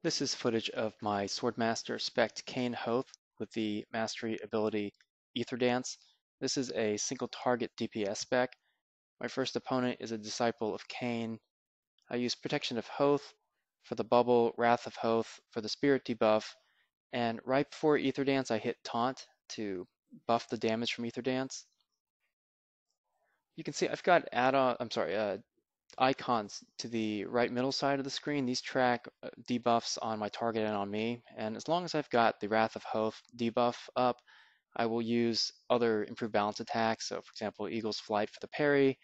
This is footage of my Swordmaster spec'd Khaine Hoeth with the mastery ability Ether Dance. This is a single target DPS spec. My first opponent is a disciple of Khaine. I use Protection of Hoeth for the bubble, Wrath of Hoeth for the spirit debuff, and right before Ether Dance I hit Taunt to buff the damage from Ether Dance. You can see I've got icons to the right middle side of the screen. These track debuffs on my target and on me, and as long as I've got the Wrath of Hoeth debuff up, I will use other improved balance attacks. So for example, Eagle's Flight for the parry,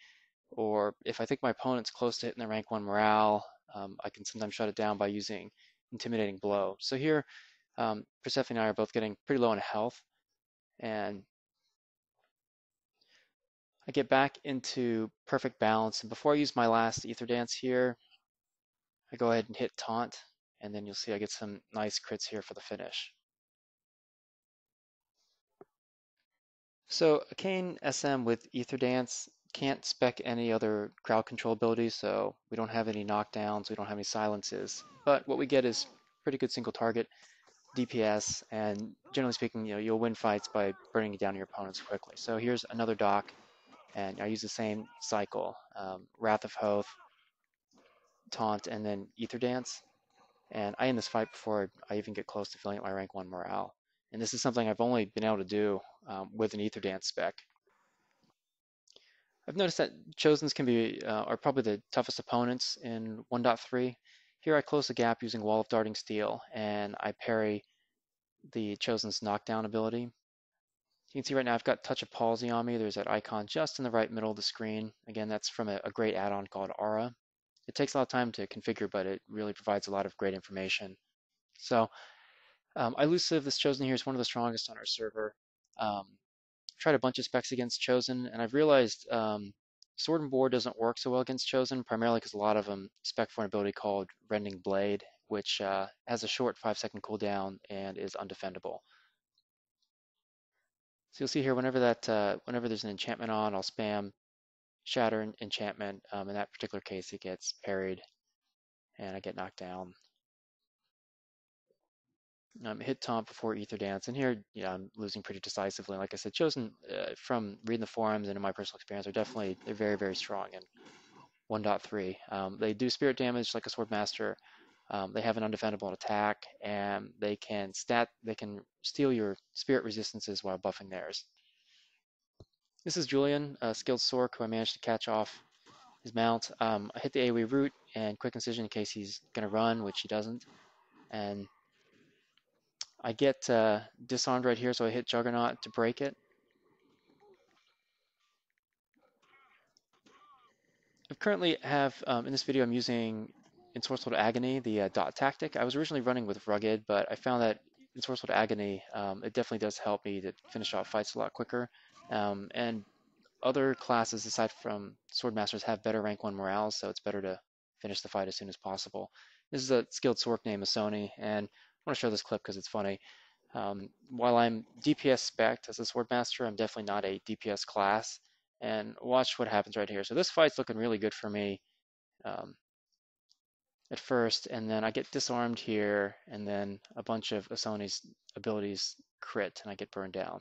or if I think my opponent's close to hitting the rank 1 morale, I can sometimes shut it down by using Intimidating Blow. So here, Persephone and I are both getting pretty low in health, and I get back into perfect balance. And before I use my last Ether Dance here, I go ahead and hit Taunt, and then you'll see I get some nice crits here for the finish. So Akane SM with Ether Dance can't spec any other crowd control abilities, so we don't have any knockdowns, we don't have any silences. But what we get is pretty good single target DPS, and generally speaking, you'll win fights by burning down your opponents quickly. So here's another dock, and I use the same cycle: Wrath of Hoeth, Taunt, and then Ether Dance. And I end this fight before I even get close to filling up my rank 1 morale. And this is something I've only been able to do with an Ether Dance spec. I've noticed that Chosens are probably the toughest opponents in 1.3. Here I close the gap using Wall of Darting Steel, and I parry the Chosen's knockdown ability. You can see right now I've got Touch of Palsy on me. There's that icon just in the right middle of the screen. Again, that's from a great add-on called Aura. It takes a lot of time to configure, but it really provides a lot of great information. So Elusive, this Chosen here, is one of the strongest on our server. Tried a bunch of specs against Chosen, and I've realized Sword and Board doesn't work so well against Chosen, primarily because a lot of them spec for an ability called Rending Blade, which has a short 5-second cooldown and is undefendable. So you'll see here, whenever there's an enchantment on, I'll spam Shatter Enchantment. In that particular case, it gets parried, and I get knocked down. Hit Taunt before Ether Dance, and here, I'm losing pretty decisively. Like I said, Chosen, from reading the forums and in my personal experience, they're very, very strong in 1.3. They do spirit damage like a Swordmaster. They have an undefendable attack, and they can steal your spirit resistances while buffing theirs. This is Julian, a skilled Sork, who I managed to catch off his mount. I hit the AoE root and Quick Incision in case he's going to run, which he doesn't. And I get disarmed right here, so I hit Juggernaut to break it. I currently have, in this video, I'm using in Source Code Agony, the dot tactic. I was originally running with Rugged, but I found that in Source Code Agony, it definitely does help me to finish off fights a lot quicker. And other classes, aside from Swordmasters, have better rank 1 morale, so it's better to finish the fight as soon as possible. This is a skilled Sork named Sony, and I want to show this clip because it's funny. While I'm DPS spec'd as a Swordmaster, I'm definitely not a DPS class. And watch what happens right here. So this fight's looking really good for me at first, and then I get disarmed here, and then a bunch of Sony's abilities crit, and I get burned down.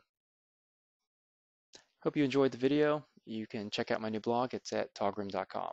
Hope you enjoyed the video. You can check out my new blog. It's at taugrim.com.